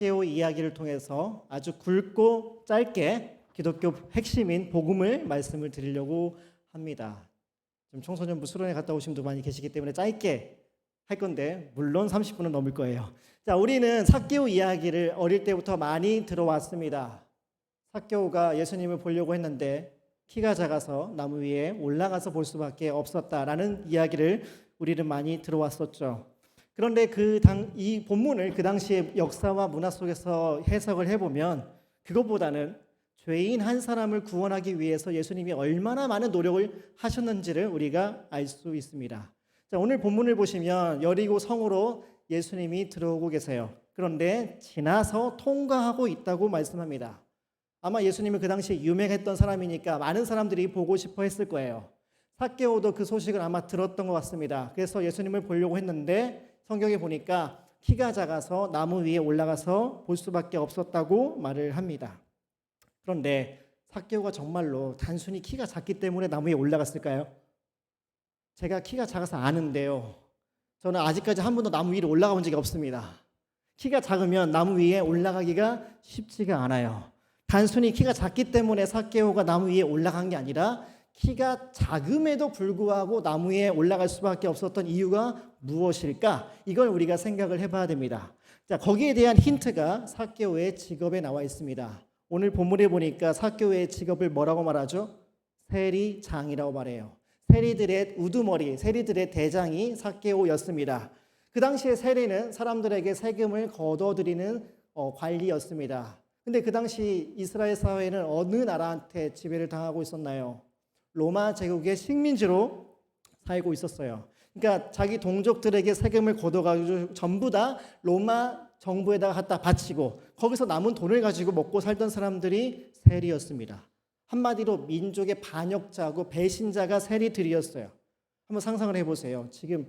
삭개오 이야기를 통해서 아주 굵고 짧게 기독교 핵심인 복음을 말씀을 드리려고 합니다. 좀 청소년부 수련회 갔다 오신 분도 많이 계시기 때문에 짧게 할 건데 물론 30분은 넘을 거예요. 자, 우리는 삭개오 이야기를 어릴 때부터 많이 들어왔습니다. 삭개오가 예수님을 보려고 했는데 키가 작아서 나무 위에 올라가서 볼 수밖에 없었다라는 이야기를 우리는 많이 들어왔었죠. 그런데 이 본문을 그 당시의 역사와 문화 속에서 해석을 해보면 그것보다는 죄인 한 사람을 구원하기 위해서 예수님이 얼마나 많은 노력을 하셨는지를 우리가 알 수 있습니다. 자, 오늘 본문을 보시면 여리고 성으로 예수님이 들어오고 계세요. 그런데 지나서 통과하고 있다고 말씀합니다. 아마 예수님은 그 당시에 유명했던 사람이니까 많은 사람들이 보고 싶어 했을 거예요. 삭개오도 그 소식을 아마 들었던 것 같습니다. 그래서 예수님을 보려고 했는데 성경에 보니까 키가 작아서 나무 위에 올라가서 볼 수밖에 없었다고 말을 합니다. 그런데 삭개오가 정말로 단순히 키가 작기 때문에 나무 위에 올라갔을까요? 제가 키가 작아서 아는데요. 저는 아직까지 한 번도 나무 위로 올라가 본 적이 없습니다. 키가 작으면 나무 위에 올라가기가 쉽지가 않아요. 단순히 키가 작기 때문에 삭개오가 나무 위에 올라간 게 아니라 키가 작음에도 불구하고 나무 위에 올라갈 수밖에 없었던 이유가 무엇일까? 이걸 우리가 생각을 해봐야 됩니다. 자, 거기에 대한 힌트가 삭개오의 직업에 나와 있습니다. 오늘 본문에 보니까 삭개오의 직업을 뭐라고 말하죠? 세리장이라고 말해요. 세리들의 우두머리, 세리들의 대장이 삭개오였습니다. 그 당시에 세리는 사람들에게 세금을 거둬들이는 관리였습니다. 근데 그 당시 이스라엘 사회는 어느 나라한테 지배를 당하고 있었나요? 로마 제국의 식민지로 살고 있었어요. 그러니까 자기 동족들에게 세금을 걷어가지고 전부 다 로마 정부에다가 갖다 바치고 거기서 남은 돈을 가지고 먹고 살던 사람들이 세리였습니다. 한마디로 민족의 반역자고 배신자가 세리들이었어요. 한번 상상을 해보세요. 지금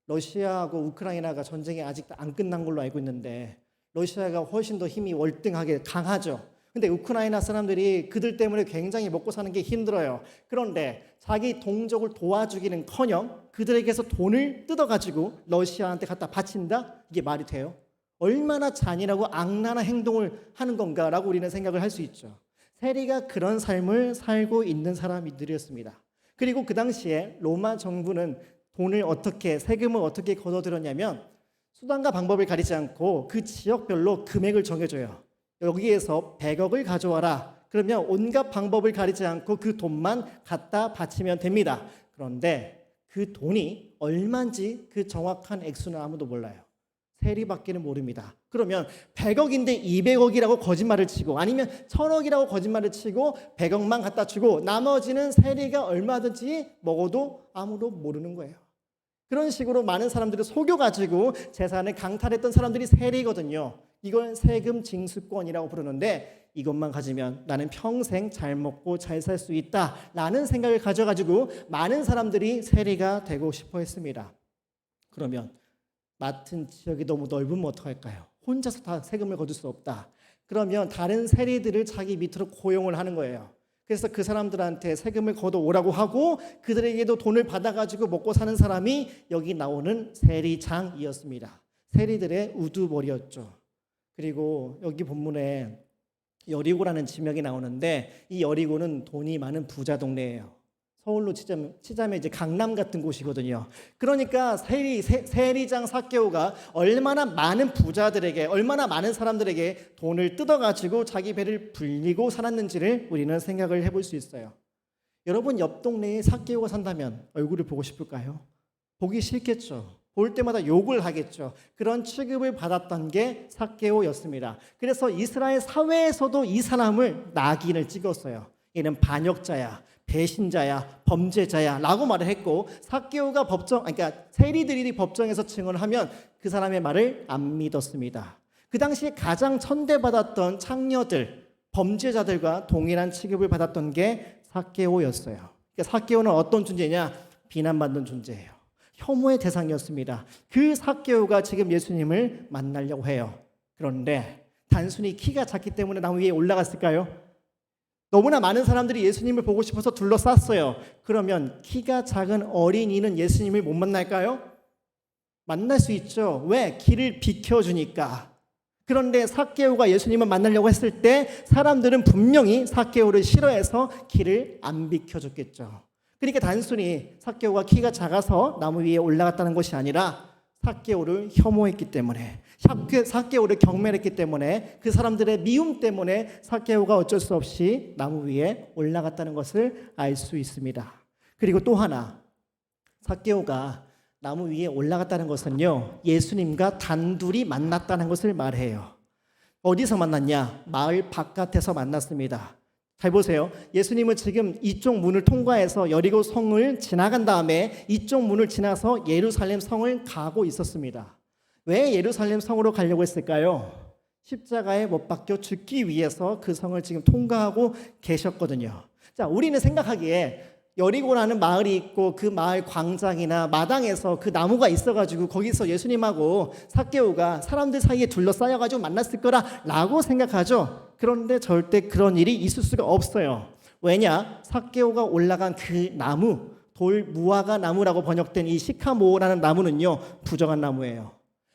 러시아하고 우크라이나가 전쟁이 아직 안 끝난 걸로 알고 있는데 러시아가 훨씬 더 힘이 월등하게 강하죠. 근데 우크라이나 사람들이 그들 때문에 굉장히 먹고 사는 게 힘들어요. 그런데 자기 동족을 도와주기는커녕 그들에게서 돈을 뜯어가지고 러시아한테 갖다 바친다? 이게 말이 돼요? 얼마나 잔인하고 악랄한 행동을 하는 건가라고 우리는 생각을 할 수 있죠. 세리가 그런 삶을 살고 있는 사람들이었습니다. 그리고 그 당시에 로마 정부는 세금을 어떻게 걷어들였냐면 수단과 방법을 가리지 않고 그 지역별로 금액을 정해줘요. 여기에서 100억을 가져와라. 그러면 온갖 방법을 가리지 않고 그 돈만 갖다 바치면 됩니다. 그런데 그 돈이 얼마인지 그 정확한 액수는 아무도 몰라요. 세리밖에는 모릅니다. 그러면 100억인데 200억이라고 거짓말을 치고 아니면 1000억이라고 거짓말을 치고 100억만 갖다 주고 나머지는 세리가 얼마든지 먹어도 아무도 모르는 거예요. 그런 식으로 많은 사람들을 속여가지고 재산을 강탈했던 사람들이 세리거든요. 이걸 세금 징수권이라고 부르는데 이것만 가지면 나는 평생 잘 먹고 잘 살 수 있다라는 생각을 가져가지고 많은 사람들이 세리가 되고 싶어 했습니다. 그러면 맡은 지역이 너무 넓으면 어떡할까요? 혼자서 다 세금을 거둘 수 없다. 그러면 다른 세리들을 자기 밑으로 고용을 하는 거예요. 그래서 그 사람들한테 세금을 걷어오라고 하고 그들에게도 돈을 받아가지고 먹고 사는 사람이 여기 나오는 세리장이었습니다. 세리들의 우두머리였죠. 그리고 여기 본문에 여리고라는 지명이 나오는데 이 여리고는 돈이 많은 부자 동네예요. 서울로 치자면 이제 강남 같은 곳이거든요. 그러니까 세리장 삭개오가 얼마나 많은 부자들에게 얼마나 많은 사람들에게 돈을 뜯어가지고 자기 배를 불리고 살았는지를 우리는 생각을 해볼 수 있어요. 여러분 옆 동네에 삭개오가 산다면 얼굴을 보고 싶을까요? 보기 싫겠죠. 볼 때마다 욕을 하겠죠. 그런 취급을 받았던 게 삭개오였습니다. 그래서 이스라엘 사회에서도 이 사람을 낙인을 찍었어요. 얘는 반역자야, 배신자야, 범죄자야 라고 말을 했고 삭개오가 그러니까 세리들이 법정에서 증언을 하면 그 사람의 말을 안 믿었습니다. 그 당시에 가장 천대받았던 창녀들, 범죄자들과 동일한 취급을 받았던 게 삭개오였어요. 그러니까 삭개오는 어떤 존재냐? 비난받는 존재예요. 혐오의 대상이었습니다. 그 삭개오가 지금 예수님을 만나려고 해요. 그런데 단순히 키가 작기 때문에 나무 위에 올라갔을까요? 너무나 많은 사람들이 예수님을 보고 싶어서 둘러쌌어요. 그러면 키가 작은 어린이는 예수님을 못 만날까요? 만날 수 있죠. 왜? 길을 비켜주니까. 그런데 삭개오가 예수님을 만나려고 했을 때 사람들은 분명히 삭개오를 싫어해서 길을 안 비켜줬겠죠. 그러니까 단순히 삭개오가 키가 작아서 나무 위에 올라갔다는 것이 아니라 삭개오를 혐오했기 때문에, 삭개오를 경멸했기 때문에, 그 사람들의 미움 때문에 삭개오가 어쩔 수 없이 나무 위에 올라갔다는 것을 알 수 있습니다. 그리고 또 하나, 삭개오가 나무 위에 올라갔다는 것은요, 예수님과 단둘이 만났다는 것을 말해요. 어디서 만났냐? 마을 바깥에서 만났습니다. 잘 보세요. 예수님은 지금 이쪽 문을 통과해서 여리고 성을 지나간 다음에 이쪽 문을 지나서 예루살렘 성을 가고 있었습니다. 왜 예루살렘 성으로 가려고 했을까요? 십자가에 못 박혀 죽기 위해서 그 성을 지금 통과하고 계셨거든요. 자, 우리는 생각하기에 여리고라는 마을이 있고 그 마을 광장이나 마당에서 그 나무가 있어가지고 거기서 예수님하고 삭개오가 사람들 사이에 둘러싸여가지고 만났을 거라고 생각하죠. 그런데 절대 그런 일이 있을 수가 없어요. 왜냐? 삭개오가 올라간 그 나무, 돌 무화과 나무라고 번역된 이 시카모라는 나무는요, 부정한 나무예요.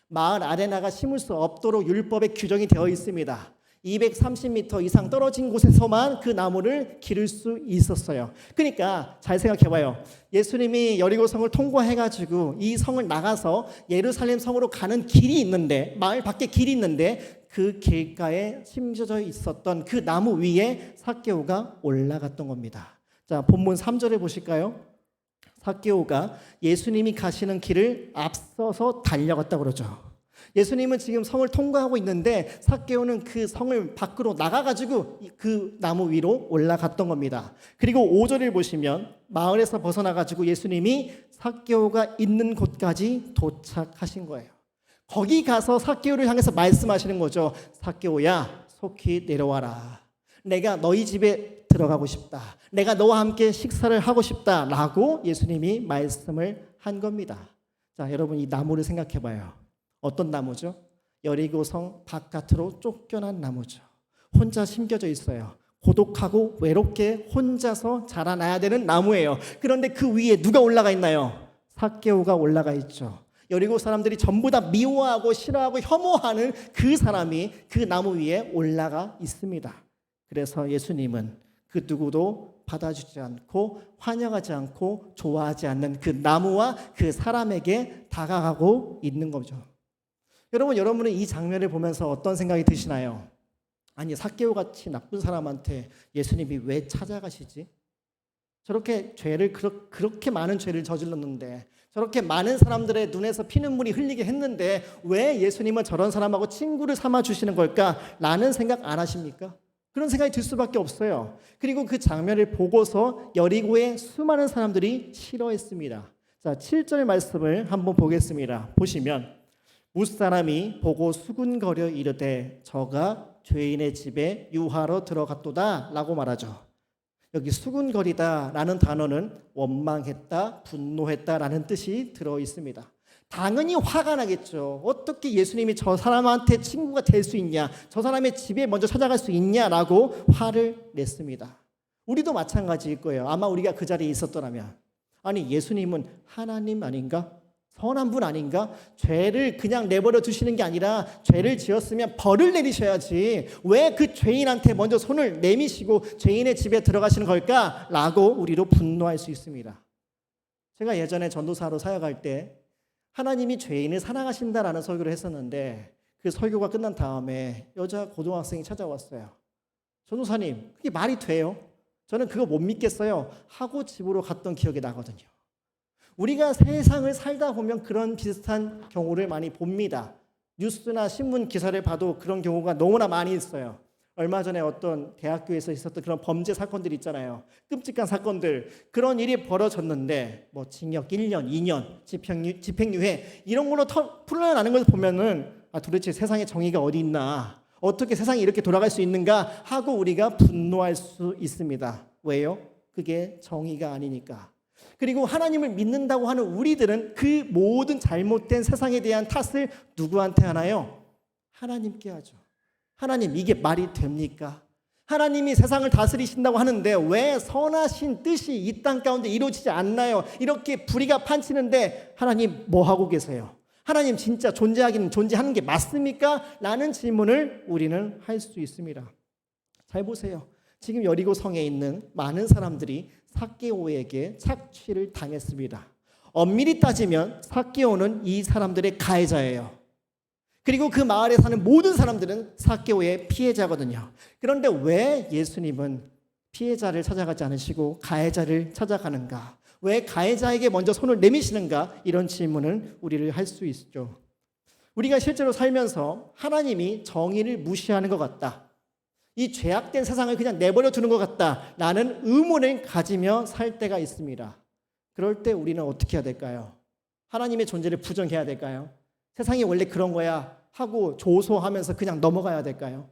마을 아래나가 심을 수 없도록 율법에 규정이 되어 있습니다. 230m 이상 떨어진 곳에서만 그 나무를 기를 수 있었어요. 그러니까 잘 생각해봐요. 예수님이 여리고성을 통과해가지고 이 성을 나가서 예루살렘 성으로 가는 길이 있는데, 마을 밖에 길이 있는데 그 길가에 심겨져 있었던 그 나무 위에 삭개오가 올라갔던 겁니다. 자, 본문 3절에 보실까요? 삭개오가 예수님이 가시는 길을 앞서서 달려갔다고 그러죠. 예수님은 지금 성을 통과하고 있는데 삭개오는 그 성을 밖으로 나가가지고 그 나무 위로 올라갔던 겁니다. 그리고 5절을 보시면 마을에서 벗어나가지고 예수님이 삭개오가 있는 곳까지 도착하신 거예요. 거기 가서 삭개오를 향해서 말씀하시는 거죠. 삭개오야, 속히 내려와라. 내가 너희 집에 들어가고 싶다. 내가 너와 함께 식사를 하고 싶다라고 예수님이 말씀을 한 겁니다. 자, 여러분 이 나무를 생각해 봐요. 어떤 나무죠? 여리고성 바깥으로 쫓겨난 나무죠. 혼자 심겨져 있어요. 고독하고 외롭게 혼자서 자라나야 되는 나무예요. 그런데 그 위에 누가 올라가 있나요? 삭개오가 올라가 있죠. 여리고 사람들이 전부 다 미워하고 싫어하고 혐오하는 그 사람이 그 나무 위에 올라가 있습니다. 그래서 예수님은 그 누구도 받아주지 않고 환영하지 않고 좋아하지 않는 그 나무와 그 사람에게 다가가고 있는 거죠. 여러분은 이 장면을 보면서 어떤 생각이 드시나요? 아니, 삭개오 같이 나쁜 사람한테 예수님이 왜 찾아가시지? 저렇게 그렇게 많은 죄를 저질렀는데, 저렇게 많은 사람들의 눈에서 피눈물이 흘리게 했는데 왜 예수님은 저런 사람하고 친구를 삼아 주시는 걸까? 라는 생각 안 하십니까? 그런 생각이 들 수밖에 없어요. 그리고 그 장면을 보고서 여리고의 수많은 사람들이 싫어했습니다. 자, 7절 말씀을 한번 보겠습니다. 보시면 무사람이 보고 수군거려 이르되 저가 죄인의 집에 유하러 들어갔도다 라고 말하죠. 여기 수군거리다 라는 단어는 원망했다, 분노했다 라는 뜻이 들어있습니다. 당연히 화가 나겠죠. 어떻게 예수님이 저 사람한테 친구가 될 수 있냐, 저 사람의 집에 먼저 찾아갈 수 있냐라고 화를 냈습니다. 우리도 마찬가지일 거예요. 아마 우리가 그 자리에 있었더라면, 아니 예수님은 하나님 아닌가? 선한 분 아닌가? 죄를 그냥 내버려 두시는 게 아니라 죄를 지었으면 벌을 내리셔야지 왜 그 죄인한테 먼저 손을 내미시고 죄인의 집에 들어가시는 걸까? 라고 우리도 분노할 수 있습니다. 제가 예전에 전도사로 사역할 때 하나님이 죄인을 사랑하신다라는 설교를 했었는데, 그 설교가 끝난 다음에 여자 고등학생이 찾아왔어요. 전도사님, 그게 말이 돼요? 저는 그거 못 믿겠어요 하고 집으로 갔던 기억이 나거든요. 우리가 세상을 살다 보면 그런 비슷한 경우를 많이 봅니다. 뉴스나 신문 기사를 봐도 그런 경우가 너무나 많이 있어요. 얼마 전에 어떤 대학교에서 있었던 그런 범죄 사건들 있잖아요. 끔찍한 사건들. 그런 일이 벌어졌는데 뭐 징역 1년, 2년, 집행유예 이런 걸로 풀려나는 걸 보면은 도대체 세상에 정의가 어디 있나? 어떻게 세상이 이렇게 돌아갈 수 있는가? 하고 우리가 분노할 수 있습니다. 왜요? 그게 정의가 아니니까. 그리고 하나님을 믿는다고 하는 우리들은 그 모든 잘못된 세상에 대한 탓을 누구한테 하나요? 하나님께 하죠. 하나님, 이게 말이 됩니까? 하나님이 세상을 다스리신다고 하는데 왜 선하신 뜻이 이 땅 가운데 이루어지지 않나요? 이렇게 불의가 판치는데 하나님 뭐 하고 계세요? 하나님 진짜 존재하는 게 맞습니까? 라는 질문을 우리는 할 수 있습니다. 잘 보세요. 지금 여리고 성에 있는 많은 사람들이 삭개오에게 착취를 당했습니다. 엄밀히 따지면 삭개오는 이 사람들의 가해자예요. 그리고 그 마을에 사는 모든 사람들은 삭개오의 피해자거든요. 그런데 왜 예수님은 피해자를 찾아가지 않으시고 가해자를 찾아가는가? 왜 가해자에게 먼저 손을 내미시는가? 이런 질문을 우리를 할 수 있죠. 우리가 실제로 살면서 하나님이 정의를 무시하는 것 같다, 이 죄악된 세상을 그냥 내버려 두는 것 같다라는 의문을 가지며 살 때가 있습니다. 그럴 때 우리는 어떻게 해야 될까요? 하나님의 존재를 부정해야 될까요? 세상이 원래 그런 거야 하고 조소하면서 그냥 넘어가야 될까요?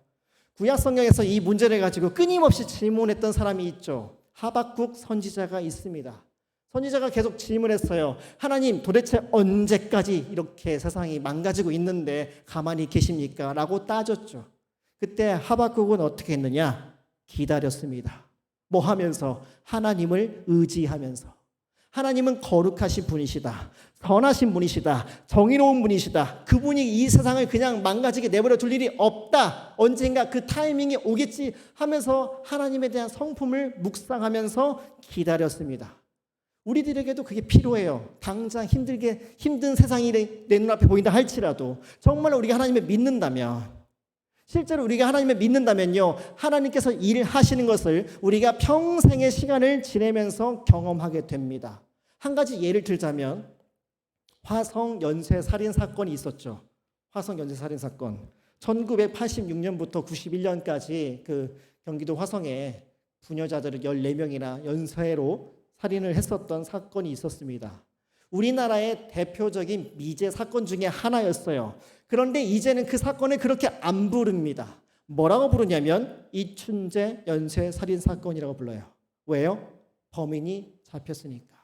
구약 성경에서 이 문제를 가지고 끊임없이 질문했던 사람이 있죠. 하박국 선지자가 있습니다. 선지자가 계속 질문했어요. 하나님, 도대체 언제까지 이렇게 세상이 망가지고 있는데 가만히 계십니까? 라고 따졌죠. 그때 하박국은 어떻게 했느냐? 기다렸습니다. 뭐 하면서? 하나님을 의지하면서. 하나님은 거룩하신 분이시다, 선하신 분이시다, 정의로운 분이시다, 그분이 이 세상을 그냥 망가지게 내버려 둘 일이 없다, 언젠가 그 타이밍이 오겠지 하면서 하나님에 대한 성품을 묵상하면서 기다렸습니다. 우리들에게도 그게 필요해요. 당장 힘든 세상이 내 눈앞에 보인다 할지라도 정말 우리가 하나님을 믿는다면, 실제로 우리가 하나님을 믿는다면요, 하나님께서 일하시는 것을 우리가 평생의 시간을 지내면서 경험하게 됩니다. 한 가지 예를 들자면 화성 연쇄 살인 사건이 있었죠. 화성 연쇄 살인 사건. 1986년부터 91년까지 그 경기도 화성에 부녀자들을 14명이나 연쇄로 살인을 했었던 사건이 있었습니다. 우리나라의 대표적인 미제 사건 중에 하나였어요. 그런데 이제는 그 사건을 그렇게 안 부릅니다. 뭐라고 부르냐면 이춘재 연쇄 살인 사건이라고 불러요. 왜요? 범인이 잡혔으니까.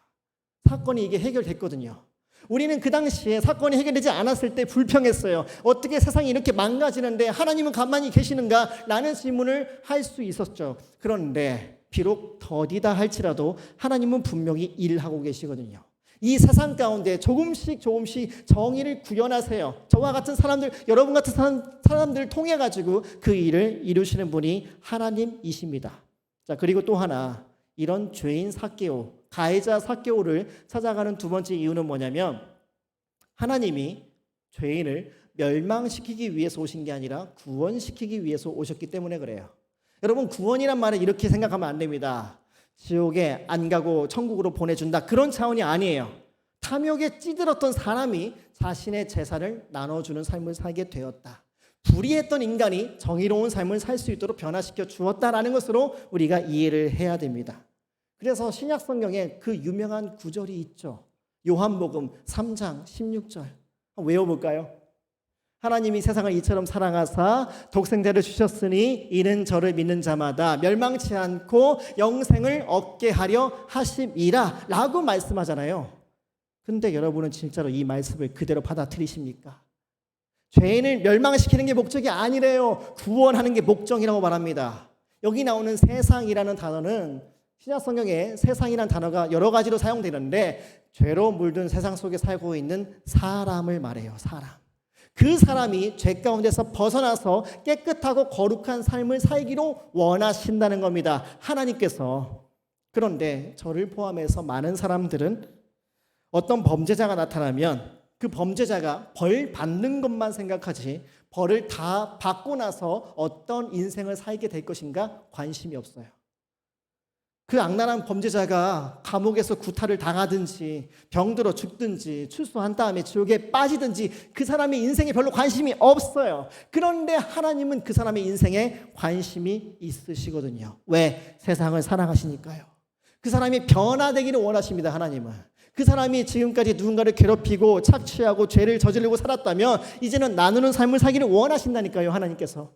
사건이 이게 해결됐거든요. 우리는 그 당시에 사건이 해결되지 않았을 때 불평했어요. 어떻게 세상이 이렇게 망가지는데 하나님은 가만히 계시는가? 라는 질문을 할 수 있었죠. 그런데 비록 더디다 할지라도 하나님은 분명히 일하고 계시거든요. 이 세상 가운데 조금씩 정의를 구현하세요. 저와 같은 사람들, 여러분 같은 사람들을 통해 가지고 그 일을 이루시는 분이 하나님이십니다. 자, 그리고 또 하나, 이런 죄인 삭개오, 가해자 삭개오를 찾아가는 두 번째 이유는 뭐냐면 하나님이 죄인을 멸망시키기 위해서 오신 게 아니라 구원시키기 위해서 오셨기 때문에 그래요. 여러분, 구원이란 말을 이렇게 생각하면 안 됩니다. 지옥에 안 가고 천국으로 보내준다, 그런 차원이 아니에요. 탐욕에 찌들었던 사람이 자신의 재산을 나눠주는 삶을 살게 되었다. 불의했던 인간이 정의로운 삶을 살 수 있도록 변화시켜 주었다라는 것으로 우리가 이해를 해야 됩니다. 그래서 신약 성경에 그 유명한 구절이 있죠. 요한복음 3장 16절 외워볼까요? 하나님이 세상을 이처럼 사랑하사 독생자를 주셨으니 이는 저를 믿는 자마다 멸망치 않고 영생을 얻게 하려 하심이라 라고 말씀하잖아요. 근데 여러분은 진짜로 이 말씀을 그대로 받아들이십니까? 죄인을 멸망시키는 게 목적이 아니래요. 구원하는 게 목적이라고 말합니다. 여기 나오는 세상이라는 단어는 신약 성경에 세상이라는 단어가 여러 가지로 사용되는데 죄로 물든 세상 속에 살고 있는 사람을 말해요. 사람. 그 사람이 죄 가운데서 벗어나서 깨끗하고 거룩한 삶을 살기로 원하신다는 겁니다. 하나님께서. 그런데 저를 포함해서 많은 사람들은 어떤 범죄자가 나타나면 그 범죄자가 벌 받는 것만 생각하지 벌을 다 받고 나서 어떤 인생을 살게 될 것인가 관심이 없어요. 그 악랄한 범죄자가 감옥에서 구타를 당하든지 병들어 죽든지 출소한 다음에 지옥에 빠지든지 그 사람의 인생에 별로 관심이 없어요. 그런데 하나님은 그 사람의 인생에 관심이 있으시거든요. 왜? 세상을 사랑하시니까요. 그 사람이 변화되기를 원하십니다. 하나님은. 그 사람이 지금까지 누군가를 괴롭히고 착취하고 죄를 저지르고 살았다면 이제는 나누는 삶을 살기를 원하신다니까요. 하나님께서.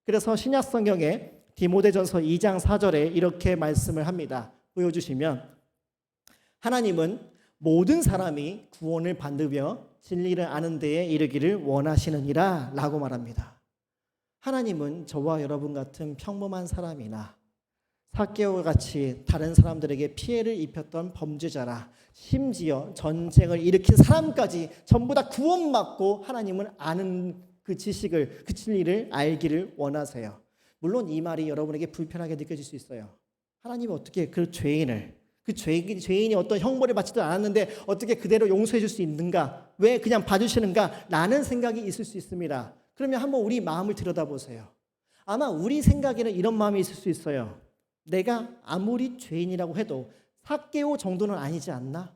그래서 신약 성경에 디모데전서 2장 4절에 이렇게 말씀을 합니다. 보여주시면 하나님은 모든 사람이 구원을 받으며 진리를 아는 데에 이르기를 원하시느니라 라고 말합니다. 하나님은 저와 여러분 같은 평범한 사람이나 삭개오와 같이 다른 사람들에게 피해를 입혔던 범죄자라, 심지어 전쟁을 일으킨 사람까지 전부 다 구원받고 하나님을 아는 그 지식을, 그 진리를 알기를 원하세요. 물론 이 말이 여러분에게 불편하게 느껴질 수 있어요. 하나님이 어떻게 그 죄인이 어떤 형벌을 받지도 않았는데 어떻게 그대로 용서해 줄 수 있는가? 왜 그냥 봐주시는가? 라는 생각이 있을 수 있습니다. 그러면 한번 우리 마음을 들여다보세요. 아마 우리 생각에는 이런 마음이 있을 수 있어요. 내가 아무리 죄인이라고 해도 삭개오 정도는 아니지 않나?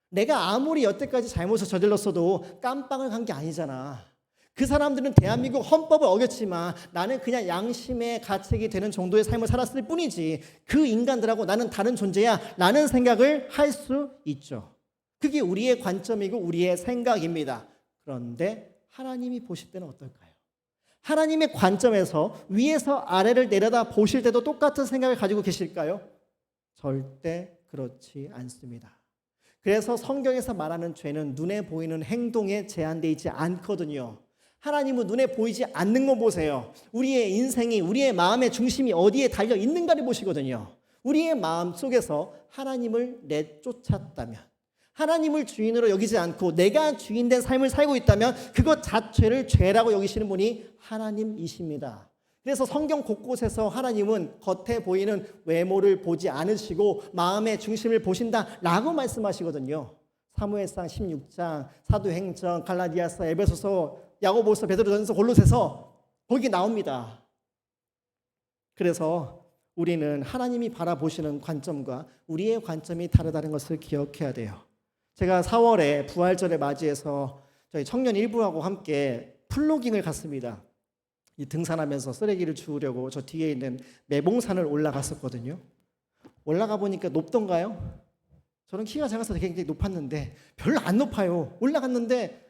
내가 아무리 여태까지 잘못을 저질렀어도 깜빵을 간 게 아니잖아. 그 사람들은 대한민국 헌법을 어겼지만 나는 그냥 양심의 가책이 되는 정도의 삶을 살았을 뿐이지 그 인간들하고 나는 다른 존재야 라는 생각을 할 수 있죠. 그게 우리의 관점이고 우리의 생각입니다. 그런데 하나님이 보실 때는 어떨까요? 하나님의 관점에서 위에서 아래를 내려다 보실 때도 똑같은 생각을 가지고 계실까요? 절대 그렇지 않습니다. 그래서 성경에서 말하는 죄는 눈에 보이는 행동에 제한되어 있지 않거든요. 하나님은 눈에 보이지 않는 거 보세요. 우리의 인생이, 우리의 마음의 중심이 어디에 달려 있는가를 보시거든요. 우리의 마음 속에서 하나님을 내쫓았다면, 하나님을 주인으로 여기지 않고 내가 주인된 삶을 살고 있다면 그것 자체를 죄라고 여기시는 분이 하나님이십니다. 그래서 성경 곳곳에서 하나님은 겉에 보이는 외모를 보지 않으시고 마음의 중심을 보신다라고 말씀하시거든요. 사무엘상 16장, 사도행전, 갈라디아서, 에베소서, 야고보서, 베드로전서, 골로새서 거기 나옵니다. 그래서 우리는 하나님이 바라보시는 관점과 우리의 관점이 다르다는 것을 기억해야 돼요. 제가 4월에 부활절을 맞이해서 저희 청년 일부하고 함께 플로깅을 갔습니다. 이 등산하면서 쓰레기를 주우려고 저 뒤에 있는 매봉산을 올라갔었거든요. 올라가 보니까 높던가요? 저는 키가 작아서 굉장히 높았는데 별로 안 높아요. 올라갔는데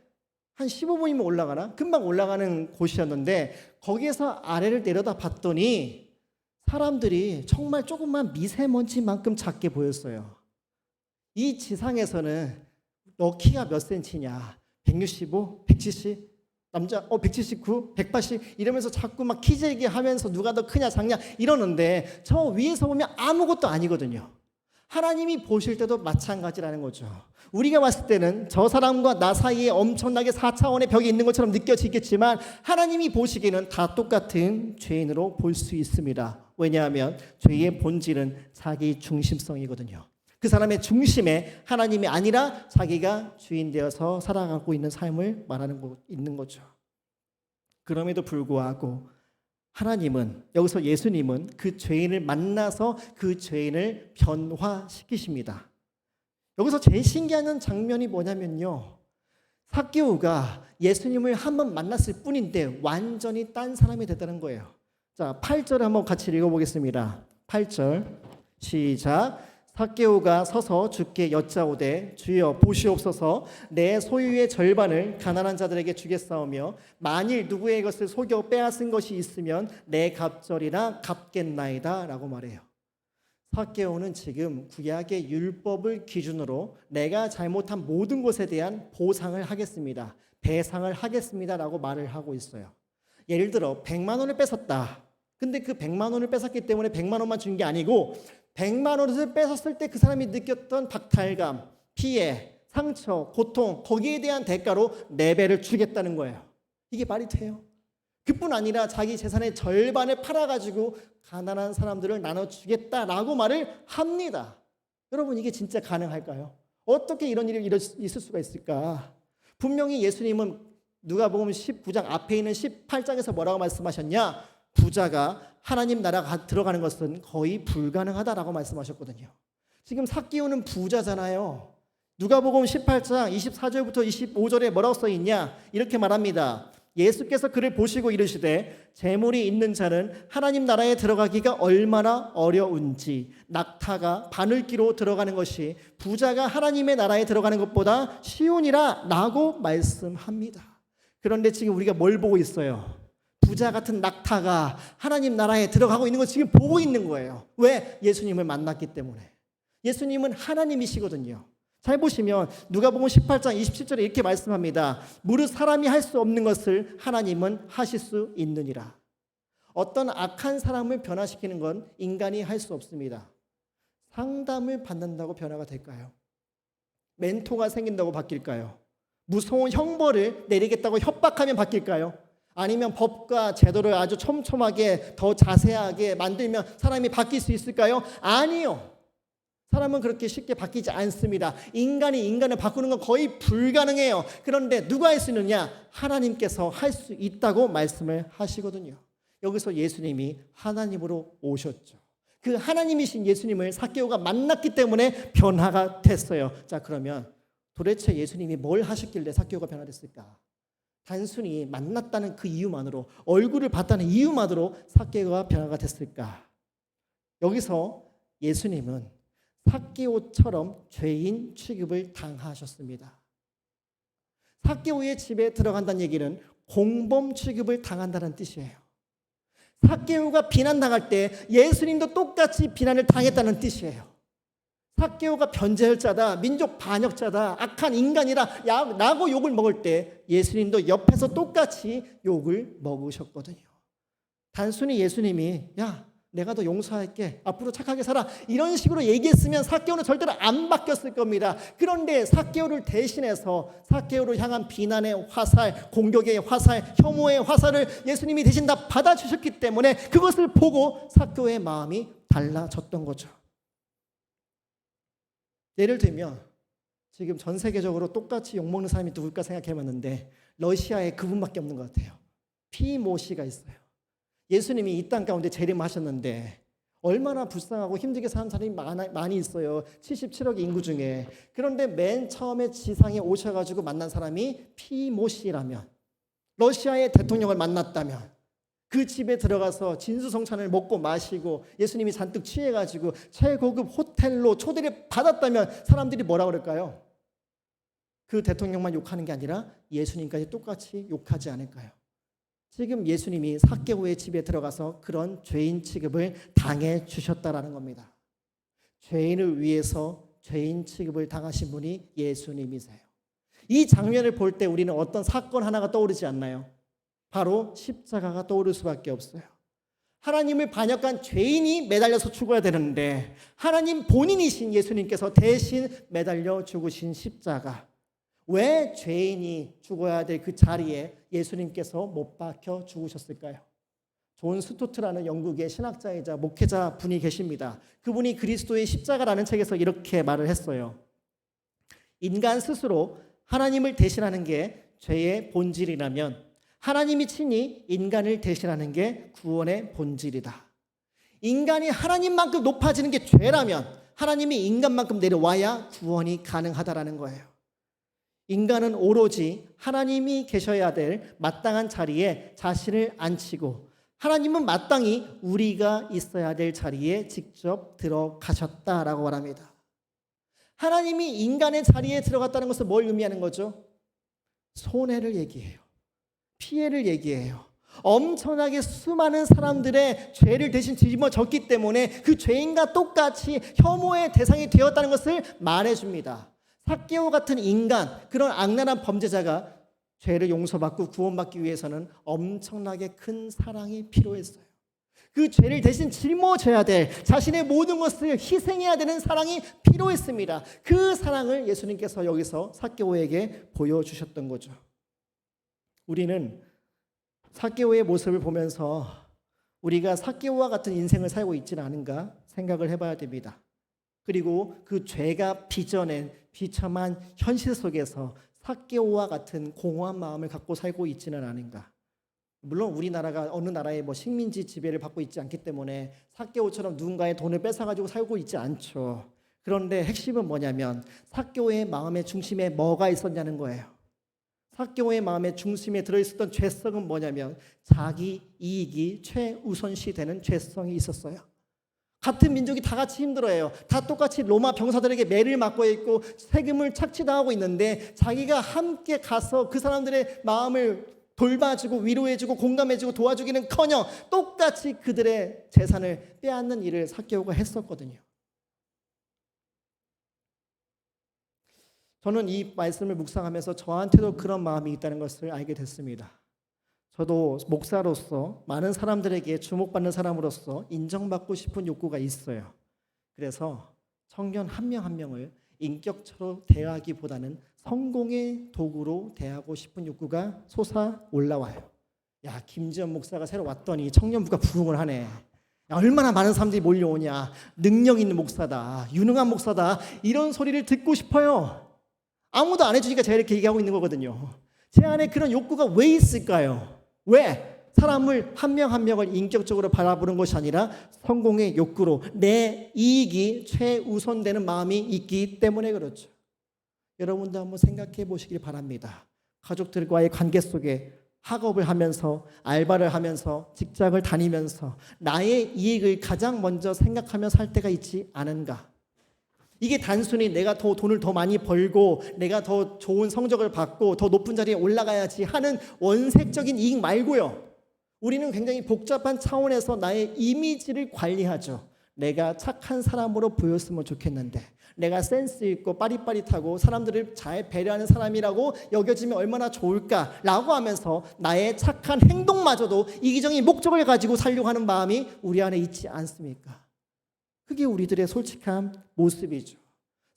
한 15분이면 올라가나? 금방 올라가는 곳이었는데 거기에서 아래를 내려다 봤더니 사람들이 정말 조금만 미세먼지만큼 작게 보였어요. 이 지상에서는 너 키가 몇 센치냐? 165, 170, 남자 179, 180 이러면서 자꾸 막 키 재기 하면서 누가 더 크냐 작냐 이러는데 저 위에서 보면 아무것도 아니거든요. 하나님이 보실 때도 마찬가지라는 거죠. 우리가 봤을 때는 저 사람과 나 사이에 엄청나게 4차원의 벽이 있는 것처럼 느껴지겠지만 하나님이 보시기에는 다 똑같은 죄인으로 볼 수 있습니다. 왜냐하면 죄의 본질은 자기 중심성이거든요. 그 사람의 중심에 하나님이 아니라 자기가 주인 되어서 살아가고 있는 삶을 있는 거죠. 그럼에도 불구하고 하나님은, 여기서 예수님은 그 죄인을 만나서 그 죄인을 변화시키십니다. 여기서 제일 신기한 장면이 뭐냐면요, 삭개오가 예수님을 한번 만났을 뿐인데 완전히 딴 사람이 됐다는 거예요. 자, 8절 한번 같이 읽어보겠습니다. 8절 시작. 삭개오가 서서 주께 여짜오되 주여 보시옵소서 내 소유의 절반을 가난한 자들에게 주겠사오며 만일 누구의 것을 속여 빼앗은 것이 있으면 내 갑절이나 갚겠나이다 라고 말해요. 삭개오는 지금 구약의 율법을 기준으로 내가 잘못한 모든 것에 대한 보상을 하겠습니다, 배상을 하겠습니다 라고 말을 하고 있어요. 예를 들어 100만 원을 뺏었다. 근데 그 100만 원을 뺏었기 때문에 100만 원만 준 게 아니고 100만 원을 뺏었을 때 그 사람이 느꼈던 박탈감, 피해, 상처, 고통, 거기에 대한 대가로 4배를 주겠다는 거예요. 이게 말이 돼요? 그뿐 아니라 자기 재산의 절반을 팔아가지고 가난한 사람들을 나눠주겠다라고 말을 합니다. 여러분, 이게 진짜 가능할까요? 어떻게 이런 일이 있을 수가 있을까? 분명히 예수님은 누가복음 19장 앞에 있는 18장에서 뭐라고 말씀하셨냐? 부자가 하나님 나라가 들어가는 것은 거의 불가능하다라고 말씀하셨거든요. 지금 삭개오는 부자잖아요. 누가복음 18장 24절부터 25절에 뭐라고 써 있냐? 이렇게 말합니다. 예수께서 그를 보시고 이르시되 재물이 있는 자는 하나님 나라에 들어가기가 얼마나 어려운지 낙타가 바늘기로 들어가는 것이 부자가 하나님의 나라에 들어가는 것보다 쉬우니라 라고 말씀합니다. 그런데 지금 우리가 뭘 보고 있어요? 부자 같은 낙타가 하나님 나라에 들어가고 있는 걸 지금 보고 있는 거예요. 왜? 예수님을 만났기 때문에. 예수님은 하나님이시거든요. 잘 보시면 누가복음 18장 27절에 이렇게 말씀합니다. 무릇 사람이 할 수 없는 것을 하나님은 하실 수 있느니라. 어떤 악한 사람을 변화시키는 건 인간이 할 수 없습니다. 상담을 받는다고 변화가 될까요? 멘토가 생긴다고 바뀔까요? 무서운 형벌을 내리겠다고 협박하면 바뀔까요? 아니면 법과 제도를 아주 촘촘하게 더 자세하게 만들면 사람이 바뀔 수 있을까요? 아니요. 사람은 그렇게 쉽게 바뀌지 않습니다. 인간이 인간을 바꾸는 건 거의 불가능해요. 그런데 누가 할 수 있느냐? 하나님께서 할 수 있다고 말씀을 하시거든요. 여기서 예수님이 하나님으로 오셨죠. 그 하나님이신 예수님을 삭개오가 만났기 때문에 변화가 됐어요. 자, 그러면 도대체 예수님이 뭘 하셨길래 삭개오가 변화됐을까? 단순히 만났다는 그 이유만으로, 얼굴을 봤다는 이유만으로 삭개오가 변화가 됐을까? 여기서 예수님은 삭개오처럼 죄인 취급을 당하셨습니다. 삭개오의 집에 들어간다는 얘기는 공범 취급을 당한다는 뜻이에요. 삭개오가 비난당할 때 예수님도 똑같이 비난을 당했다는 뜻이에요. 삭개오가 변절자다, 민족 반역자다, 악한 인간이라 라고 욕을 먹을 때 예수님도 옆에서 똑같이 욕을 먹으셨거든요. 단순히 예수님이 야, 내가 너 용서할게, 앞으로 착하게 살아, 이런 식으로 얘기했으면 삭개오는 절대로 안 바뀌었을 겁니다. 그런데 삭개오를 대신해서 삭개오를 향한 비난의 화살, 공격의 화살, 혐오의 화살을 예수님이 대신 다 받아주셨기 때문에 그것을 보고 삭개오의 마음이 달라졌던 거죠. 예를 들면 지금 전 세계적으로 똑같이 욕먹는 사람이 누굴까 생각해봤는데 러시아에 그분밖에 없는 것 같아요. 피모 씨가 있어요. 예수님이 이 땅 가운데 재림하셨는데 얼마나 불쌍하고 힘들게 사는 사람이 많이 있어요. 77억 인구 중에. 그런데 맨 처음에 지상에 오셔가지고 만난 사람이 피모 씨라면, 러시아의 대통령을 만났다면, 그 집에 들어가서 진수성찬을 먹고 마시고 예수님이 잔뜩 취해가지고 최고급 호텔로 초대를 받았다면 사람들이 뭐라 그럴까요? 그 대통령만 욕하는 게 아니라 예수님까지 똑같이 욕하지 않을까요? 지금 예수님이 삭개오의 집에 들어가서 그런 죄인 취급을 당해 주셨다라는 겁니다. 죄인을 위해서 죄인 취급을 당하신 분이 예수님이세요. 이 장면을 볼 때 우리는 어떤 사건 하나가 떠오르지 않나요? 바로 십자가가 떠오를 수밖에 없어요. 하나님을 반역한 죄인이 매달려서 죽어야 되는데 하나님 본인이신 예수님께서 대신 매달려 죽으신 십자가. 왜 죄인이 죽어야 될 그 자리에 예수님께서 못 박혀 죽으셨을까요? 존 스토트라는 영국의 신학자이자 목회자 분이 계십니다. 그분이 그리스도의 십자가라는 책에서 이렇게 말을 했어요. 인간 스스로 하나님을 대신하는 게 죄의 본질이라면 하나님이 친히 인간을 대신하는 게 구원의 본질이다. 인간이 하나님만큼 높아지는 게 죄라면 하나님이 인간만큼 내려와야 구원이 가능하다라는 거예요. 인간은 오로지 하나님이 계셔야 될 마땅한 자리에 자신을 앉히고 하나님은 마땅히 우리가 있어야 될 자리에 직접 들어가셨다라고 말합니다. 하나님이 인간의 자리에 들어갔다는 것은 뭘 의미하는 거죠? 손해를 얘기해요. 피해를 얘기해요. 엄청나게 수많은 사람들의 죄를 대신 짊어졌기 때문에 그 죄인과 똑같이 혐오의 대상이 되었다는 것을 말해줍니다. 삭개오 같은 인간, 그런 악랄한 범죄자가 죄를 용서받고 구원받기 위해서는 엄청나게 큰 사랑이 필요했어요. 그 죄를 대신 짊어져야 될, 자신의 모든 것을 희생해야 되는 사랑이 필요했습니다. 그 사랑을 예수님께서 여기서 삭개오에게 보여주셨던 거죠. 우리는 삭개오의 모습을 보면서 우리가 삭개오와 같은 인생을 살고 있지는 않은가 생각을 해봐야 됩니다. 그리고 그 죄가 빚어낸 비참한 현실 속에서 삭개오와 같은 공허한 마음을 갖고 살고 있지는 않은가. 물론 우리나라가 어느 나라의 식민지 지배를 받고 있지 않기 때문에 삭개오처럼 누군가의 돈을 뺏어가지고 살고 있지 않죠. 그런데 핵심은 뭐냐면 삭개오의 마음의 중심에 뭐가 있었냐는 거예요. 삭개오의 마음의 중심에 들어있었던 죄성은 뭐냐면 자기 이익이 최우선시 되는 죄성이 있었어요. 같은 민족이 다 같이 힘들어해요. 다 똑같이 로마 병사들에게 매를 맞고 있고 세금을 착취당하고 있는데 자기가 함께 가서 그 사람들의 마음을 돌봐주고 위로해주고 공감해주고 도와주기는커녕 똑같이 그들의 재산을 빼앗는 일을 삭개오가 했었거든요. 저는 이 말씀을 묵상하면서 저한테도 그런 마음이 있다는 것을 알게 됐습니다. 저도 목사로서 많은 사람들에게 주목받는 사람으로서 인정받고 싶은 욕구가 있어요. 그래서 청년 한 명 한 명을 인격처럼 대하기보다는 성공의 도구로 대하고 싶은 욕구가 솟아 올라와요. 야, 김지현 목사가 새로 왔더니 청년부가 부흥을 하네. 야, 얼마나 많은 사람들이 몰려오냐. 능력 있는 목사다. 유능한 목사다. 이런 소리를 듣고 싶어요. 아무도 안 해주니까 제가 이렇게 얘기하고 있는 거거든요. 제 안에 그런 욕구가 왜 있을까요? 왜? 사람을 한 명 한 명을 인격적으로 바라보는 것이 아니라 성공의 욕구로 내 이익이 최우선되는 마음이 있기 때문에 그렇죠. 여러분도 한번 생각해 보시길 바랍니다. 가족들과의 관계 속에 학업을 하면서 알바를 하면서 직장을 다니면서 나의 이익을 가장 먼저 생각하며 살 때가 있지 않은가? 이게 단순히 내가 더 돈을 더 많이 벌고 내가 더 좋은 성적을 받고 더 높은 자리에 올라가야지 하는 원색적인 이익 말고요. 우리는 굉장히 복잡한 차원에서 나의 이미지를 관리하죠. 내가 착한 사람으로 보였으면 좋겠는데, 내가 센스 있고 빠릿빠릿하고 사람들을 잘 배려하는 사람이라고 여겨지면 얼마나 좋을까라고 하면서 나의 착한 행동마저도 이기적인 목적을 가지고 살려고 하는 마음이 우리 안에 있지 않습니까? 그게 우리들의 솔직한 모습이죠.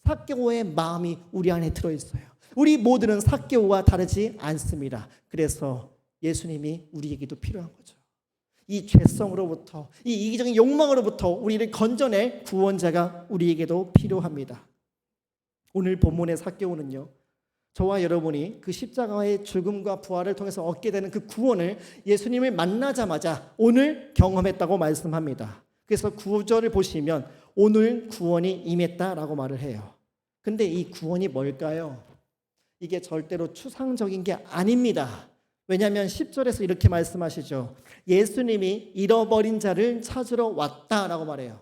삭개오의 마음이 우리 안에 들어있어요. 우리 모두는 삭개오와 다르지 않습니다. 그래서 예수님이 우리에게도 필요한 거죠. 이 죄성으로부터, 이 이기적인 욕망으로부터 우리를 건져낼 구원자가 우리에게도 필요합니다. 오늘 본문의 삭개오는요, 저와 여러분이 그 십자가의 죽음과 부활을 통해서 얻게 되는 그 구원을 예수님을 만나자마자 오늘 경험했다고 말씀합니다. 그래서 9절을 보시면 오늘 구원이 임했다라고 말을 해요. 근데 이 구원이 뭘까요? 이게 절대로 추상적인 게 아닙니다. 왜냐하면 10절에서 이렇게 말씀하시죠. 예수님이 잃어버린 자를 찾으러 왔다라고 말해요.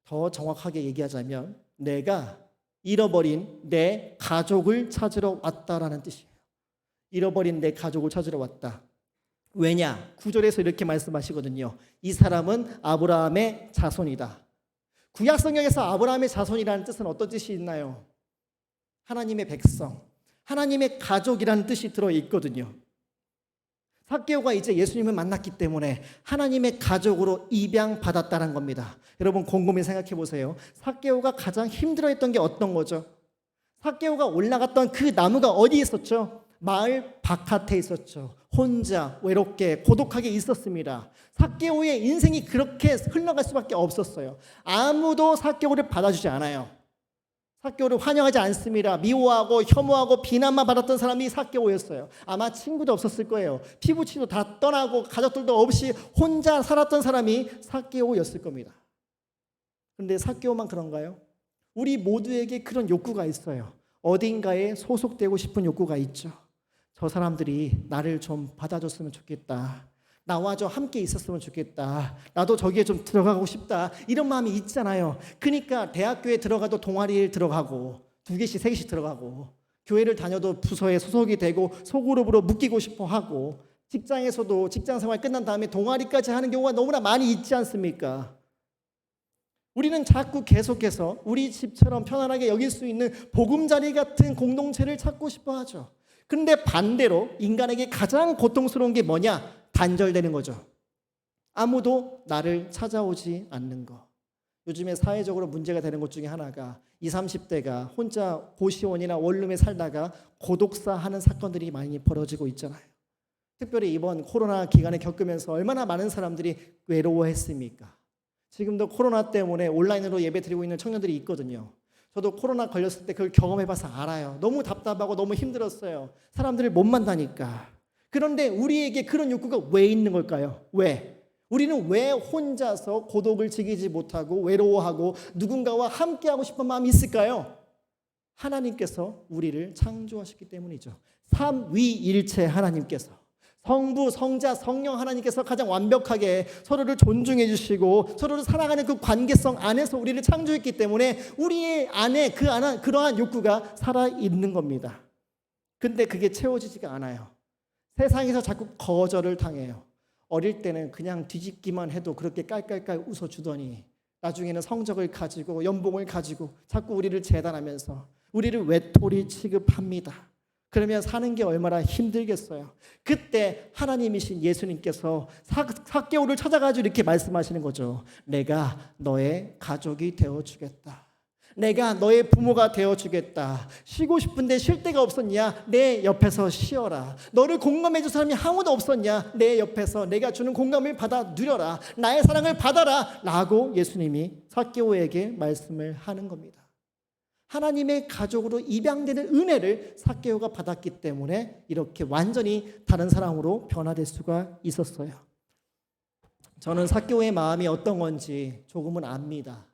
더 정확하게 얘기하자면 내가 잃어버린 내 가족을 찾으러 왔다라는 뜻이에요. 잃어버린 내 가족을 찾으러 왔다. 왜냐? 9절에서 이렇게 말씀하시거든요. 이 사람은 아브라함의 자손이다. 구약 성경에서 아브라함의 자손이라는 뜻은 어떤 뜻이 있나요? 하나님의 백성, 하나님의 가족이라는 뜻이 들어있거든요. 삭개오가 이제 예수님을 만났기 때문에 하나님의 가족으로 입양받았다는 겁니다. 여러분 곰곰이 생각해 보세요. 삭개오가 가장 힘들어했던 게 어떤 거죠? 삭개오가 올라갔던 그 나무가 어디에 있었죠? 마을 바깥에 있었죠. 혼자 외롭게 고독하게 있었습니다. 삭개오의 인생이 그렇게 흘러갈 수밖에 없었어요. 아무도 삭개오를 받아주지 않아요. 삭개오를 환영하지 않습니다. 미워하고 혐오하고 비난만 받았던 사람이 삭개오였어요. 아마 친구도 없었을 거예요. 피부치도 다 떠나고 가족들도 없이 혼자 살았던 사람이 삭개오였을 겁니다. 그런데 삭개오만 그런가요? 우리 모두에게 그런 욕구가 있어요. 어딘가에 소속되고 싶은 욕구가 있죠. 저 사람들이 나를 좀 받아줬으면 좋겠다. 나와 좀 함께 있었으면 좋겠다. 나도 저기에 좀 들어가고 싶다. 이런 마음이 있잖아요. 그러니까 대학교에 들어가도 동아리에 들어가고 2개씩 3개씩 들어가고 교회를 다녀도 부서에 소속이 되고 소그룹으로 묶이고 싶어 하고 직장에서도 직장생활 끝난 다음에 동아리까지 하는 경우가 너무나 많이 있지 않습니까? 우리는 자꾸 계속해서 우리 집처럼 편안하게 여길 수 있는 보금자리 같은 공동체를 찾고 싶어 하죠. 그런데 반대로 인간에게 가장 고통스러운 게 뭐냐? 단절되는 거죠. 아무도 나를 찾아오지 않는 거. 요즘에 사회적으로 문제가 되는 것 중에 하나가 20, 30대가 혼자 고시원이나 원룸에 살다가 고독사 하는 사건들이 많이 벌어지고 있잖아요. 특별히 이번 코로나 기간에 겪으면서 얼마나 많은 사람들이 외로워했습니까? 지금도 코로나 때문에 온라인으로 예배 드리고 있는 청년들이 있거든요. 저도 코로나 걸렸을 때 그걸 경험해봐서 알아요. 너무 답답하고 너무 힘들었어요. 사람들을 못 만나니까. 그런데 우리에게 그런 욕구가 왜 있는 걸까요? 왜? 우리는 왜 혼자서 고독을 즐기지 못하고 외로워하고 누군가와 함께하고 싶은 마음이 있을까요? 하나님께서 우리를 창조하셨기 때문이죠. 삼위일체 하나님께서, 성부, 성자, 성령 하나님께서 가장 완벽하게 서로를 존중해 주시고 서로를 사랑하는 그 관계성 안에서 우리를 창조했기 때문에 우리 안에 그러한 욕구가 살아있는 겁니다. 근데 그게 채워지지가 않아요. 세상에서 자꾸 거절을 당해요. 어릴 때는 그냥 뒤집기만 해도 그렇게 깔깔깔 웃어주더니 나중에는 성적을 가지고 연봉을 가지고 자꾸 우리를 재단하면서 우리를 외톨이 취급합니다. 그러면 사는 게 얼마나 힘들겠어요. 그때 하나님이신 예수님께서 삭개오를 찾아가지고 이렇게 말씀하시는 거죠. 내가 너의 가족이 되어주겠다. 내가 너의 부모가 되어주겠다. 쉬고 싶은데 쉴 데가 없었냐? 내 옆에서 쉬어라. 너를 공감해 줄 사람이 아무도 없었냐? 내 옆에서 내가 주는 공감을 받아 누려라. 나의 사랑을 받아라. 라고 예수님이 삭개오에게 말씀을 하는 겁니다. 하나님의 가족으로 입양되는 은혜를 삭개오가 받았기 때문에 이렇게 완전히 다른 사람으로 변화될 수가 있었어요. 저는 삭개오의 마음이 어떤 건지 조금은 압니다.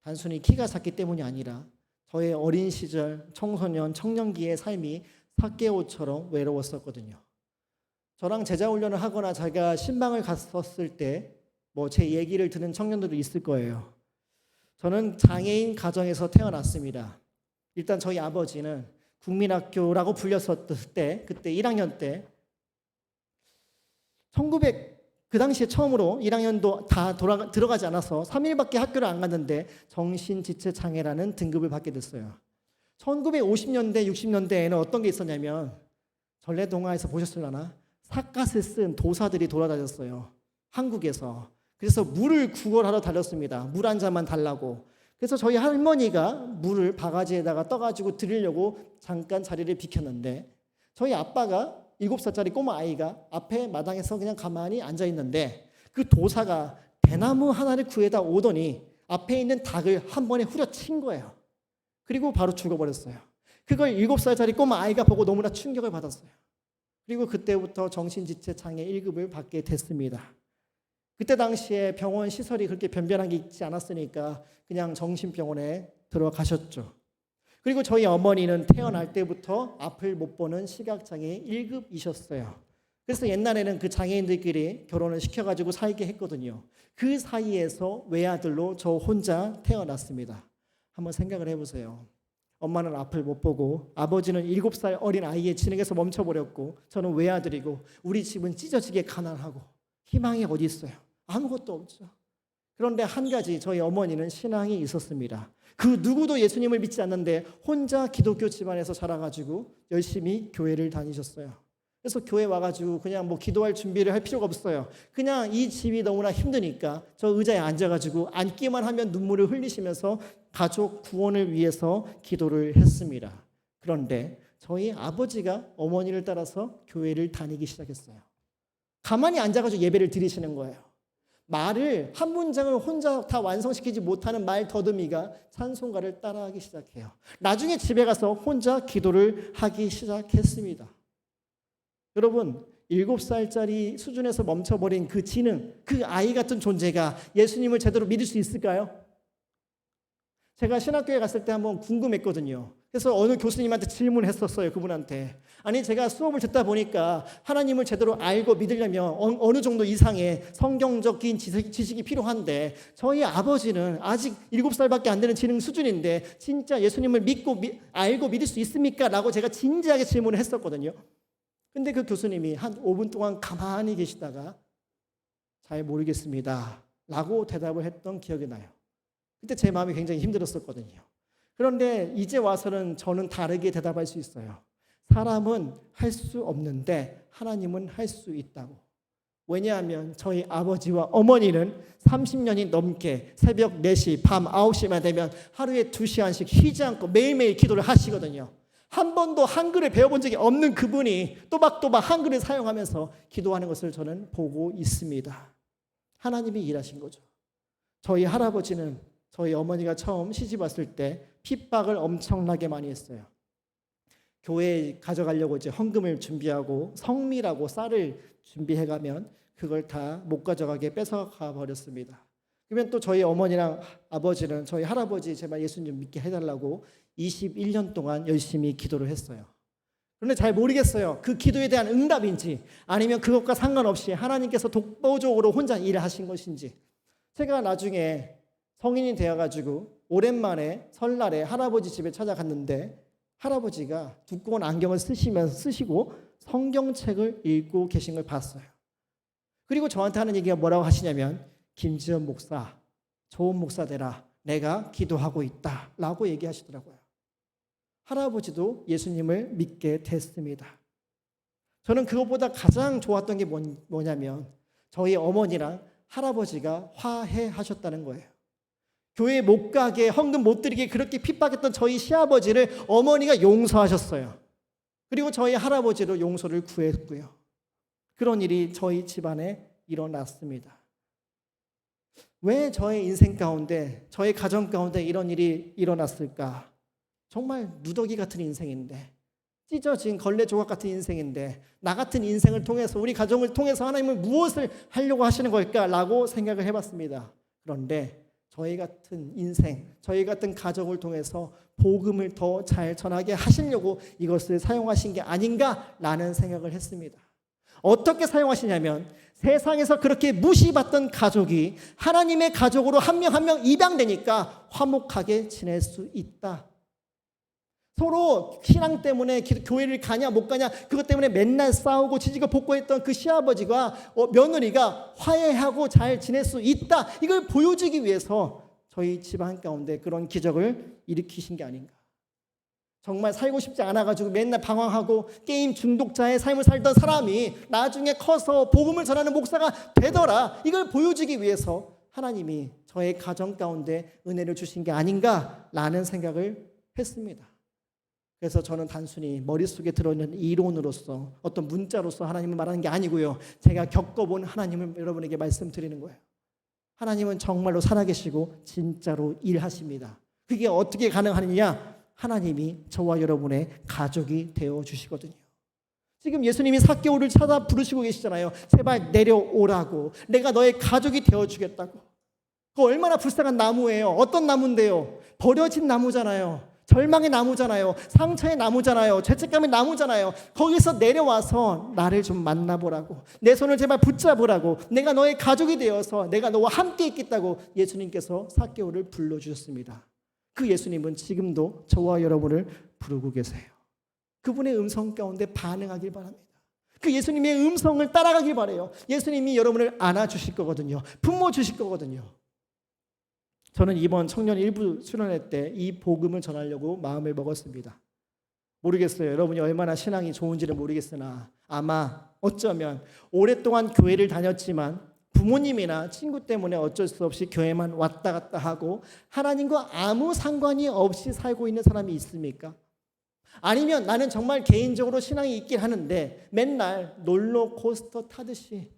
단순히 키가 작기 때문이 아니라 저의 어린 시절 청소년, 청년기의 삶이 삭개오처럼 외로웠었거든요. 저랑 제자 훈련을 하거나 제가 신방을 갔었을 때 제 얘기를 듣는 청년들도 있을 거예요. 저는 장애인 가정에서 태어났습니다. 일단 저희 아버지는 국민학교라고 불렸었을 때, 그때 1학년 때 그 당시에 처음으로 1학년도 다 들어가지 않아서 3일밖에 학교를 안 갔는데 정신지체장애라는 등급을 받게 됐어요. 1950년대, 60년대에는 어떤 게 있었냐면 전래동화에서 보셨을라나? 삿갓을 쓴 도사들이 돌아다녔어요. 한국에서. 그래서 물을 구걸하러 다녔습니다. 물 한 잔만 달라고. 그래서 저희 할머니가 물을 바가지에다가 떠가지고 드리려고 잠깐 자리를 비켰는데 저희 아빠가 7살짜리 꼬마 아이가 앞에 마당에서 그냥 가만히 앉아있는데 그 도사가 대나무 하나를 구해다 오더니 앞에 있는 닭을 한 번에 후려친 거예요. 그리고 바로 죽어버렸어요. 그걸 7살짜리 꼬마 아이가 보고 너무나 충격을 받았어요. 그리고 그때부터 정신지체장애 1급을 받게 됐습니다. 그때 당시에 병원 시설이 그렇게 변변한 게 있지 않았으니까 그냥 정신병원에 들어가셨죠. 그리고 저희 어머니는 태어날 때부터 앞을 못 보는 시각장애 1급이셨어요. 그래서 옛날에는 그 장애인들끼리 결혼을 시켜가지고 살게 했거든요. 그 사이에서 외아들로 저 혼자 태어났습니다. 한번 생각을 해보세요. 엄마는 앞을 못 보고 아버지는 7살 어린 아이의 진흙에서 멈춰버렸고 저는 외아들이고 우리 집은 찢어지게 가난하고 희망이 어디 있어요? 아무것도 없죠. 그런데 한 가지 저희 어머니는 신앙이 있었습니다. 그 누구도 예수님을 믿지 않는데 혼자 기독교 집안에서 자라가지고 열심히 교회를 다니셨어요. 그래서 교회 와가지고 그냥 기도할 준비를 할 필요가 없어요. 그냥 이 집이 너무나 힘드니까 저 의자에 앉아가지고 앉기만 하면 눈물을 흘리시면서 가족 구원을 위해서 기도를 했습니다. 그런데 저희 아버지가 어머니를 따라서 교회를 다니기 시작했어요. 가만히 앉아가지고 예배를 드리시는 거예요. 말을 한 문장을 혼자 다 완성시키지 못하는 말 더듬이가 찬송가를 따라하기 시작해요. 나중에 집에 가서 혼자 기도를 하기 시작했습니다. 여러분 7살짜리 수준에서 멈춰버린 그 지능, 그 아이 같은 존재가 예수님을 제대로 믿을 수 있을까요? 제가 신학교에 갔을 때 한번 궁금했거든요. 그래서 어느 교수님한테 질문을 했었어요. 그분한테. 아니 제가 수업을 듣다 보니까 하나님을 제대로 알고 믿으려면 어느 정도 이상의 성경적인 지식이 필요한데 저희 아버지는 아직 7살밖에 안 되는 지능 수준인데 진짜 예수님을 믿고 알고 믿을 수 있습니까? 라고 제가 진지하게 질문을 했었거든요. 근데 그 교수님이 한 5분 동안 가만히 계시다가 잘 모르겠습니다 라고 대답을 했던 기억이 나요. 그때 제 마음이 굉장히 힘들었었거든요. 그런데 이제 와서는 저는 다르게 대답할 수 있어요. 사람은 할 수 없는데 하나님은 할 수 있다고. 왜냐하면 저희 아버지와 어머니는 30년이 넘게 새벽 4시, 밤 9시만 되면 하루에 2시간씩 쉬지 않고 매일매일 기도를 하시거든요. 한 번도 한글을 배워본 적이 없는 그분이 또박또박 한글을 사용하면서 기도하는 것을 저는 보고 있습니다. 하나님이 일하신 거죠. 저희 할아버지는 저희 어머니가 처음 시집 왔을 때 핍박을 엄청나게 많이 했어요. 교회에 가져가려고 이제 헌금을 준비하고 성미라고 쌀을 준비해가면 그걸 다 못 가져가게 뺏어가 버렸습니다. 그러면 또 저희 어머니랑 아버지는 저희 할아버지 제발 예수님 좀 믿게 해달라고 21년 동안 열심히 기도를 했어요. 그런데 잘 모르겠어요. 그 기도에 대한 응답인지 아니면 그것과 상관없이 하나님께서 독보적으로 혼자 일을 하신 것인지. 제가 나중에 성인이 되어가지고 오랜만에 설날에 할아버지 집에 찾아갔는데 할아버지가 두꺼운 안경을 쓰시고 성경책을 읽고 계신 걸 봤어요. 그리고 저한테 하는 얘기가 뭐라고 하시냐면 김지연 목사, 좋은 목사 되라. 내가 기도하고 있다 라고 얘기하시더라고요. 할아버지도 예수님을 믿게 됐습니다. 저는 그것보다 가장 좋았던 게 뭐냐면 저희 어머니랑 할아버지가 화해하셨다는 거예요. 교회 못 가게, 헌금 못 드리게 그렇게 핍박했던 저희 시아버지를 어머니가 용서하셨어요. 그리고 저희 할아버지도 용서를 구했고요. 그런 일이 저희 집안에 일어났습니다. 왜 저의 인생 가운데, 저의 가정 가운데 이런 일이 일어났을까? 정말 누더기 같은 인생인데, 찢어진 걸레 조각 같은 인생인데, 나 같은 인생을 통해서, 우리 가정을 통해서 하나님은 무엇을 하려고 하시는 걸까라고 생각을 해봤습니다. 그런데 저희 같은 인생, 저희 같은 가정을 통해서 복음을 더 잘 전하게 하시려고 이것을 사용하신 게 아닌가라는 생각을 했습니다. 어떻게 사용하시냐면 세상에서 그렇게 무시받던 가족이 하나님의 가족으로 한 명 한 명 입양되니까 화목하게 지낼 수 있다. 서로 신앙 때문에 교회를 가냐 못 가냐 그것 때문에 맨날 싸우고 지지고 볶고했던 그 시아버지가 며느리가 화해하고 잘 지낼 수 있다. 이걸 보여주기 위해서 저희 집안 가운데 그런 기적을 일으키신 게 아닌가. 정말 살고 싶지 않아가지고 맨날 방황하고 게임 중독자의 삶을 살던 사람이 나중에 커서 복음을 전하는 목사가 되더라. 이걸 보여주기 위해서 하나님이 저의 가정 가운데 은혜를 주신 게 아닌가라는 생각을 했습니다. 그래서 저는 단순히 머릿속에 들어있는 이론으로서 어떤 문자로서 하나님을 말하는 게 아니고요. 제가 겪어본 하나님을 여러분에게 말씀드리는 거예요. 하나님은 정말로 살아계시고 진짜로 일하십니다. 그게 어떻게 가능하느냐? 하나님이 저와 여러분의 가족이 되어주시거든요. 지금 예수님이 삭개오를 찾아 부르시고 계시잖아요. 제발 내려오라고. 내가 너의 가족이 되어주겠다고. 그 얼마나 불쌍한 나무예요. 어떤 나무인데요? 버려진 나무잖아요. 절망의 나무잖아요. 상처의 나무잖아요. 죄책감의 나무잖아요. 거기서 내려와서 나를 좀 만나보라고. 내 손을 제발 붙잡으라고. 내가 너의 가족이 되어서 내가 너와 함께 있겠다고 예수님께서 삭개오를 불러주셨습니다. 그 예수님은 지금도 저와 여러분을 부르고 계세요. 그분의 음성 가운데 반응하길 바랍니다. 그 예수님의 음성을 따라가길 바라요. 예수님이 여러분을 안아주실 거거든요. 품어주실 거거든요. 저는 이번 청년 일부 수련회 때 이 복음을 전하려고 마음을 먹었습니다. 모르겠어요. 여러분이 얼마나 신앙이 좋은지를 모르겠으나 아마 어쩌면 오랫동안 교회를 다녔지만 부모님이나 친구 때문에 어쩔 수 없이 교회만 왔다 갔다 하고 하나님과 아무 상관이 없이 살고 있는 사람이 있습니까? 아니면 나는 정말 개인적으로 신앙이 있긴 하는데 맨날 롤러코스터 타듯이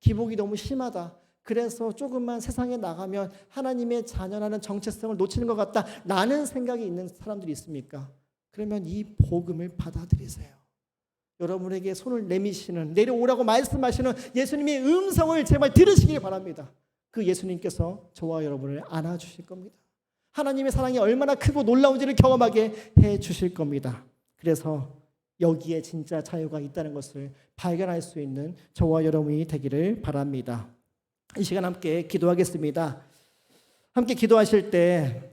기복이 너무 심하다. 그래서 조금만 세상에 나가면 하나님의 자녀라는 정체성을 놓치는 것 같다. 라는 생각이 있는 사람들이 있습니까? 그러면 이 복음을 받아들이세요. 여러분에게 손을 내미시는, 내려오라고 말씀하시는 예수님의 음성을 제발 들으시길 바랍니다. 그 예수님께서 저와 여러분을 안아주실 겁니다. 하나님의 사랑이 얼마나 크고 놀라운지를 경험하게 해주실 겁니다. 그래서 여기에 진짜 자유가 있다는 것을 발견할 수 있는 저와 여러분이 되기를 바랍니다. 이 시간 함께 기도하겠습니다. 함께 기도하실 때